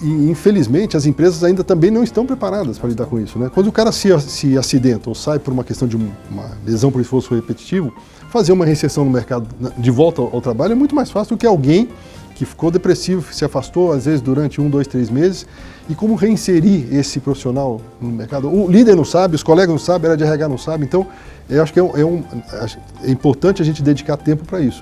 E, infelizmente, as empresas ainda também não estão preparadas para lidar com isso, né? Quando o cara se acidenta ou sai por uma questão de uma lesão por esforço repetitivo, fazer uma reinserção no mercado de volta ao trabalho é muito mais fácil do que alguém que ficou depressivo, se afastou, às vezes, durante 1, 2, 3 meses. E como reinserir esse profissional no mercado? O líder não sabe, os colegas não sabem, a área de RH não sabe. Então, eu acho que é importante a gente dedicar tempo para isso.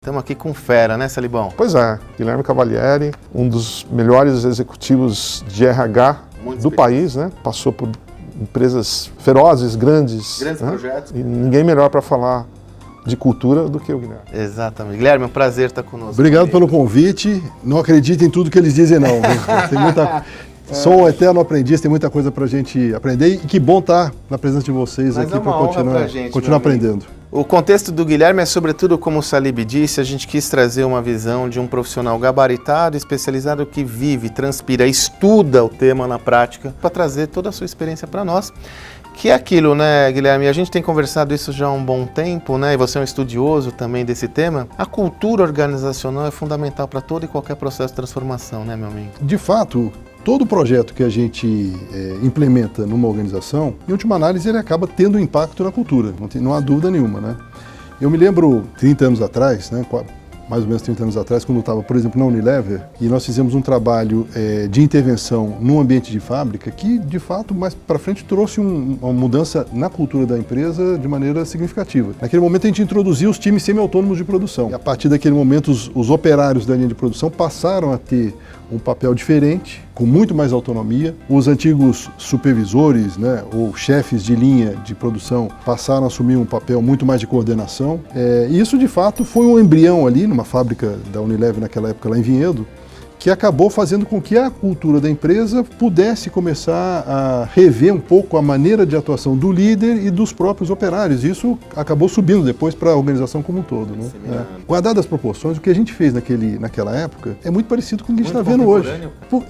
Estamos aqui com fera, né, Salibão? Pois é, Guilherme Cavalieri, um dos melhores executivos de RH do país, né? Passou por empresas ferozes, grandes né? Projetos. E ninguém melhor para falar de cultura do que o Guilherme. Exatamente. Guilherme, é um prazer estar conosco. Obrigado pelo convite. Não acredite em tudo que eles dizem, não. Tem muita... Sou um eterno aprendiz, tem muita coisa para a gente aprender. E que bom estar na presença de vocês aqui para continuar aprendendo. O contexto do Guilherme é, sobretudo, como o Salib disse, a gente quis trazer uma visão de um profissional gabaritado, especializado, que vive, transpira, estuda o tema na prática, para trazer toda a sua experiência para nós. Que é aquilo, né, Guilherme? A gente tem conversado isso já há um bom tempo, né? E você é um estudioso também desse tema. A cultura organizacional é fundamental para todo e qualquer processo de transformação, né, meu amigo? De fato, todo projeto que a gente implementa numa organização, em última análise, ele acaba tendo impacto na cultura, não há dúvida nenhuma, né? Eu me lembro, 30 anos atrás, né, mais ou menos 30 anos atrás, quando eu estava, por exemplo, na Unilever, e nós fizemos um trabalho de intervenção num ambiente de fábrica que, de fato, mais para frente trouxe uma mudança na cultura da empresa de maneira significativa. Naquele momento a gente introduziu os times semi-autônomos de produção. E a partir daquele momento os operários da linha de produção passaram a ter um papel diferente, com muito mais autonomia. Os antigos supervisores, né, ou chefes de linha de produção passaram a assumir um papel muito mais de coordenação. E isso, de fato, foi um embrião ali, numa fábrica da Unilever naquela época, lá em Vinhedo, que acabou fazendo com que a cultura da empresa pudesse começar a rever um pouco a maneira de atuação do líder e dos próprios operários. Isso acabou subindo depois para a organização como um todo, né? Guardadas as proporções, o que a gente fez naquela época é muito parecido com o que a gente está vendo hoje.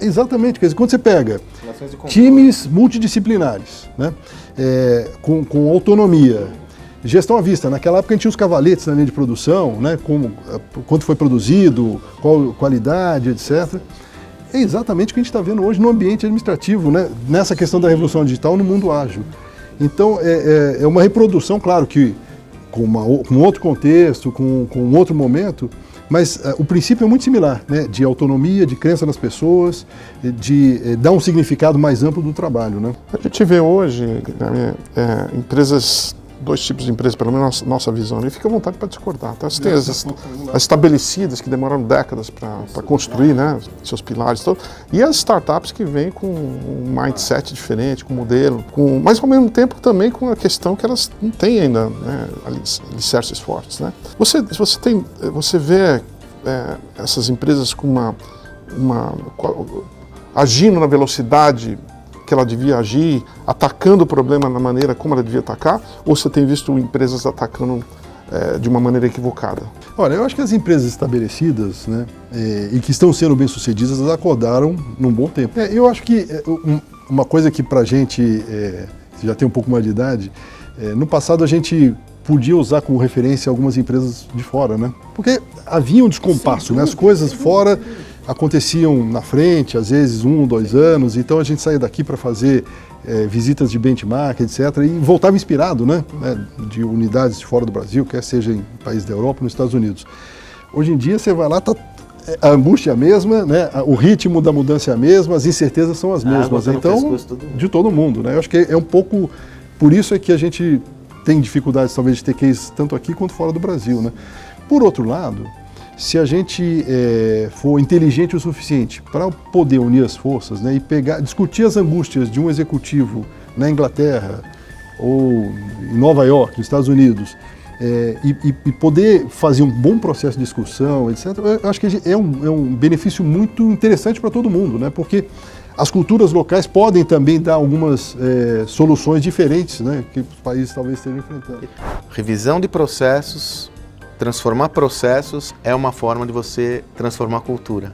Exatamente, quer dizer, quando você pega times multidisciplinares, né? Com autonomia, gestão à vista. Naquela época a gente tinha os cavaletes na linha de produção, né, quanto foi produzido, qual qualidade, etc. É exatamente o que a gente está vendo hoje no ambiente administrativo, né, nessa questão da revolução digital no mundo ágil. Então é uma reprodução, claro que com outro contexto, com outro momento, mas o princípio é muito similar, né, de autonomia, de crença nas pessoas, de dar um significado mais amplo do trabalho, né. A gente vê hoje empresas, dois tipos de empresas, pelo menos nossa visão, e fica à vontade para discordar. Então, você tem as estabelecidas, que demoraram décadas para construir, né, seus pilares e tudo, e as startups que vêm com um mindset diferente, com um modelo, mas ao mesmo tempo também com a questão que elas não têm ainda, né, alicerces fortes, né. Você vê essas empresas com agindo na velocidade que ela devia agir, atacando o problema na maneira como ela devia atacar, ou você tem visto empresas atacando de uma maneira equivocada? Olha, eu acho que as empresas estabelecidas, né, e que estão sendo bem-sucedidas, elas acordaram num bom tempo. Eu acho que uma coisa que pra gente, já tem um pouco mais de idade, no passado a gente podia usar como referência algumas empresas de fora, né? Porque havia um descompasso, né? As coisas fora aconteciam na frente, às vezes 1, 2 anos, então a gente saía daqui para fazer visitas de benchmark, etc., e voltava inspirado, né, de unidades de fora do Brasil, quer seja em países da Europa ou nos Estados Unidos. Hoje em dia você vai lá, a angústia é a mesma, né, o ritmo da mudança é a mesma, as incertezas são as mesmas, então, de todo mundo, né? Eu acho que é um pouco, por isso é que a gente tem dificuldades talvez de ter case tanto aqui quanto fora do Brasil, né? Por outro lado, se a gente for inteligente o suficiente para poder unir as forças, né, e discutir as angústias de um executivo na Inglaterra ou em Nova York, nos Estados Unidos, e poder fazer um bom processo de discussão, etc., eu acho que é um benefício muito interessante para todo mundo, né, porque as culturas locais podem também dar algumas soluções diferentes, né, que os países talvez estejam enfrentando. Revisão de processos, transformar processos é uma forma de você transformar a cultura.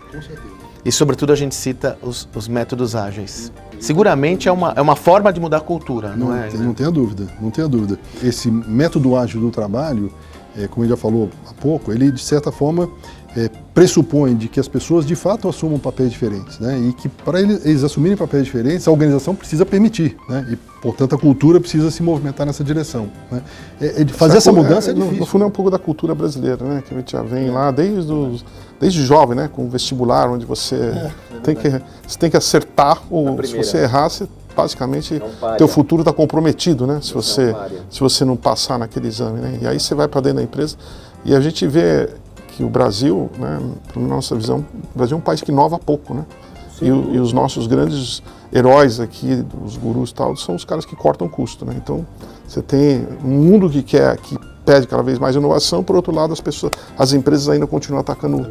Com certeza. E, sobretudo, a gente cita os métodos ágeis. Seguramente é uma forma de mudar a cultura, não é? Não tenha dúvida, não tenha dúvida. Esse método ágil do trabalho, como ele já falou há pouco, ele, de certa forma, pressupõe de que as pessoas, de fato, assumam papéis diferentes, né? E que, para eles assumirem papéis diferentes, a organização precisa permitir, né? E, portanto, a cultura precisa se movimentar nessa direção, né? Fazer essa mudança é difícil. No fundo, é um pouco da cultura brasileira, né? Que a gente já vem lá desde jovem, né? Com o vestibular, onde você tem que acertar, ou se você errar, você basicamente teu futuro está comprometido, né? Se você não passar naquele exame, né? E aí você vai para dentro da empresa e a gente vê que o Brasil, né, na nossa visão, o Brasil é um país que inova pouco, né? E os nossos grandes heróis aqui, os gurus e tal, são os caras que cortam custo, né? Então, você tem um mundo que pede cada vez mais inovação, por outro lado, as empresas ainda continuam atacando.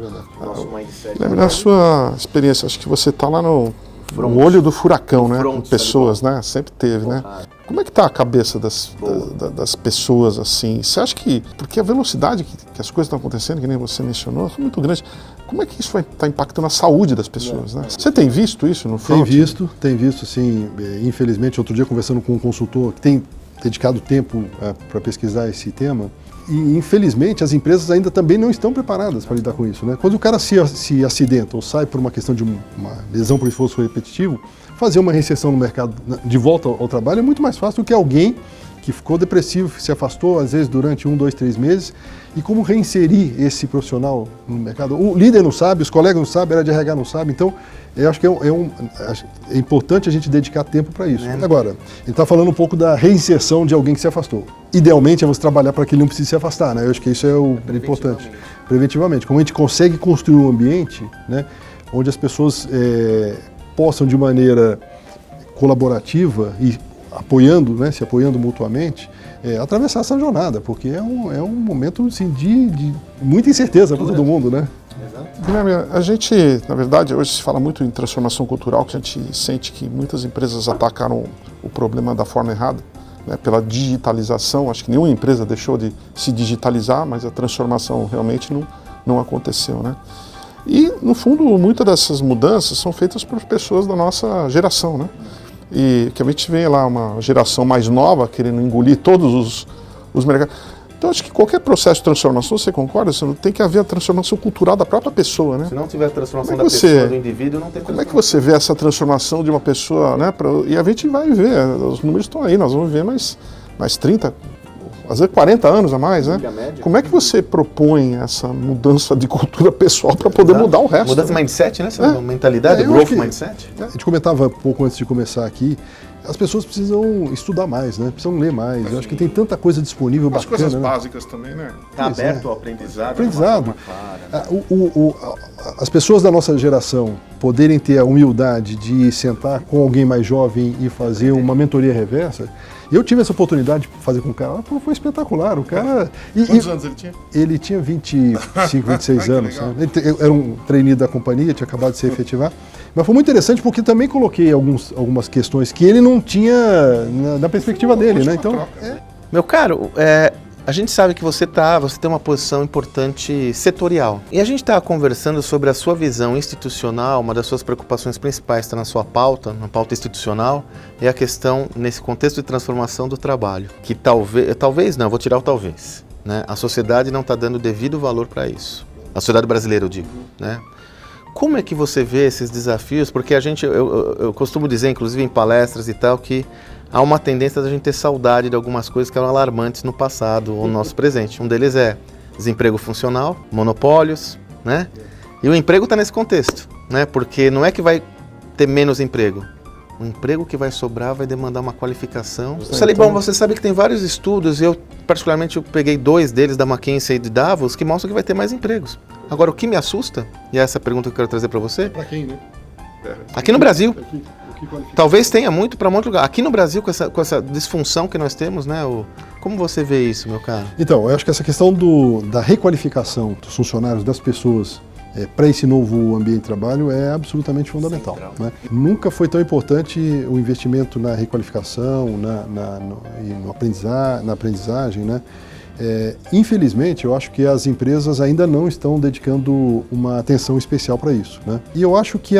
Na sua experiência, acho que você está lá no olho do furacão, né? Com pessoas, né? Sempre teve, né? Como é que está a cabeça das pessoas, assim? Você acha que, porque a velocidade que as coisas estão acontecendo, que nem você mencionou, é muito grande. Como é que isso vai estar impactando a saúde das pessoas, né? Você tem visto isso no front? Tem visto, sim. Infelizmente, outro dia conversando com um consultor que tem dedicado tempo para pesquisar esse tema, e infelizmente as empresas ainda também não estão preparadas para lidar com isso, né? Quando o cara se acidenta ou sai por uma questão de uma lesão por esforço repetitivo, fazer uma reinserção no mercado de volta ao trabalho é muito mais fácil do que alguém que ficou depressivo, se afastou às vezes durante 1, 2, 3 meses, e como reinserir esse profissional no mercado. O líder não sabe, os colegas não sabem, a área de RH não sabe, então eu acho que é importante a gente dedicar tempo para isso. Agora, ele está falando um pouco da reinserção de alguém que se afastou. Idealmente é você trabalhar para que ele não precise se afastar, né? Eu acho que isso é o importante. Preventivamente. Como a gente consegue construir um ambiente, né, onde as pessoas possam, de maneira colaborativa e apoiando, né, se apoiando mutuamente, atravessar essa jornada, porque é um momento assim, de muita incerteza para todo mundo, né? Guilherme, a gente, na verdade, hoje se fala muito em transformação cultural, que a gente sente que muitas empresas atacaram o problema da forma errada, né, pela digitalização. Acho que nenhuma empresa deixou de se digitalizar, mas a transformação realmente não aconteceu, né? E, no fundo, muitas dessas mudanças são feitas por pessoas da nossa geração, né? E que a gente vê lá uma geração mais nova querendo engolir todos os mercados. Então, acho que qualquer processo de transformação, você concorda? Você não tem que haver a transformação cultural da própria pessoa, né? Se não tiver a transformação da pessoa, do indivíduo, não tem transformação. Como é que você vê essa transformação de uma pessoa, né? E a gente vai ver, os números estão aí, nós vamos ver mais 30, às vezes 40 anos a mais, né? Como é que você propõe essa mudança de cultura pessoal para poder mudar o resto? Mudança de mindset, né? Essa mentalidade, growth mindset. A gente comentava pouco antes de começar aqui, as pessoas precisam estudar mais, né? Precisam ler mais. Eu acho que tem tanta coisa disponível, as bacana, coisas né? básicas também, né? Está aberto ao aprendizado. As pessoas da nossa geração poderem ter a humildade de sentar com alguém mais jovem e fazer uma mentoria reversa. Eu tive essa oportunidade de fazer com o cara, foi espetacular. O cara. Quantos anos ele tinha? Ele tinha 25, 26 anos. Né? Ele era um trainee da companhia, tinha acabado de se efetivar. Mas foi muito interessante porque também coloquei algumas questões que ele não tinha na perspectiva dele, né? Então, Meu caro, a gente sabe que você tem uma posição importante setorial. E a gente está conversando sobre a sua visão institucional, uma das suas preocupações principais está na sua pauta, na pauta institucional, é a questão, nesse contexto de transformação do trabalho, que talvez não, vou tirar o talvez, né? A sociedade não está dando devido valor para isso. A sociedade brasileira, eu digo, né? Como é que você vê esses desafios? Porque eu costumo dizer, inclusive em palestras e tal, que há uma tendência da gente ter saudade de algumas coisas que eram alarmantes no passado ou no nosso presente. Um deles é desemprego funcional, monopólios, né? E o emprego está nesse contexto, né? Porque não é que vai ter menos emprego. O emprego que vai sobrar vai demandar uma qualificação. Salibão, você sabe que tem vários estudos, eu particularmente peguei 2 deles da McKinsey e de Davos, que mostram que vai ter mais empregos. Agora, o que me assusta, e é essa pergunta que eu quero trazer para você... Para quem, né? Aqui no Brasil. Talvez tenha muito para um monte de lugar. Aqui no Brasil, com essa disfunção que nós temos, né? Como você vê isso, meu caro? Então, eu acho que essa questão da requalificação dos funcionários, das pessoas, para esse novo ambiente de trabalho é absolutamente fundamental, né? Nunca foi tão importante o investimento na requalificação, na aprendizagem, né? Infelizmente, eu acho que as empresas ainda não estão dedicando uma atenção especial para isso, né? E eu acho que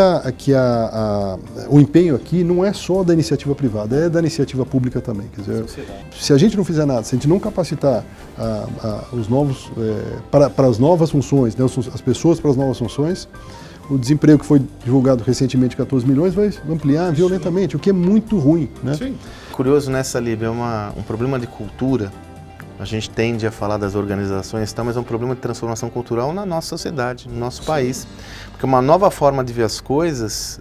o empenho aqui não é só da iniciativa privada, é da iniciativa pública também. Quer dizer, se a gente não fizer nada, se a gente não capacitar os novos para as novas funções, né, as pessoas para as novas funções, o desemprego que foi divulgado recentemente, 14 milhões, vai ampliar violentamente, o que é muito ruim, né? Sim. Curioso, né, Salib? É um problema de cultura. A gente tende a falar das organizações, mas é um problema de transformação cultural na nossa sociedade, no nosso país. Porque uma nova forma de ver as coisas,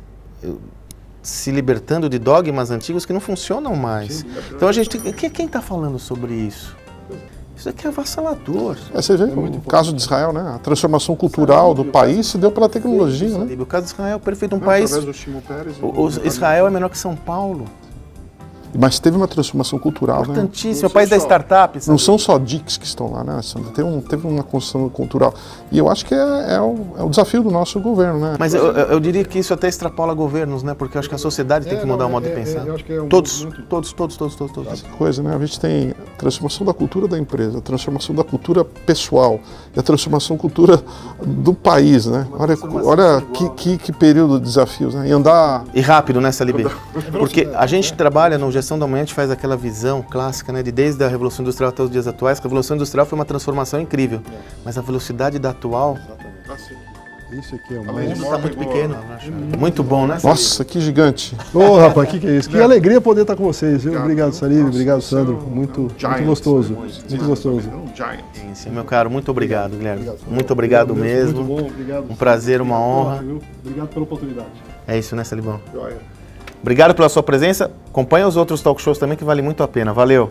se libertando de dogmas antigos que não funcionam mais. Então a gente tem... Quem está falando sobre isso? Isso aqui é avassalador. Você vê o caso de Israel, né? A transformação cultural do país se deu pela tecnologia, né? O caso de Israel é perfeito. Um país... Através do Shimon Peres, Israel é menor que São Paulo. Mas teve uma transformação cultural, importantíssimo, né? o país da startup. Não são só DICs que estão lá, né? Teve uma construção cultural. E eu acho que é o desafio do nosso governo, né? Mas eu diria que isso até extrapola governos, né? Porque eu acho que a sociedade tem que mudar o modo de pensar. Eu acho que é Todos. Coisa, né? A gente tem a transformação da cultura da empresa, a transformação da cultura pessoal e a transformação da cultura do país, né? Olha que período de desafios, né? E rápido, né, Salib? Porque a gente trabalha no Gestão da Manhã, a gente faz aquela visão clássica, né, de desde a Revolução Industrial até os dias atuais. A Revolução Industrial foi uma transformação incrível, mas a velocidade da atual... Isso aqui é o O mais... mundo está muito pequeno. Muito bom, né? Nossa, que gigante. Ô, rapaz, que é isso? Que alegria poder estar com vocês, viu? Obrigado, Salib, obrigado, Sandro. Muito gostoso. Muito gostoso. Sim, meu caro, muito obrigado, Guilherme. Muito obrigado mesmo. Muito bom, obrigado. Um prazer, uma honra. Obrigado pela oportunidade. É isso, né, Salibão? Obrigado pela sua presença. Acompanhe os outros talk shows também, que vale muito a pena. Valeu!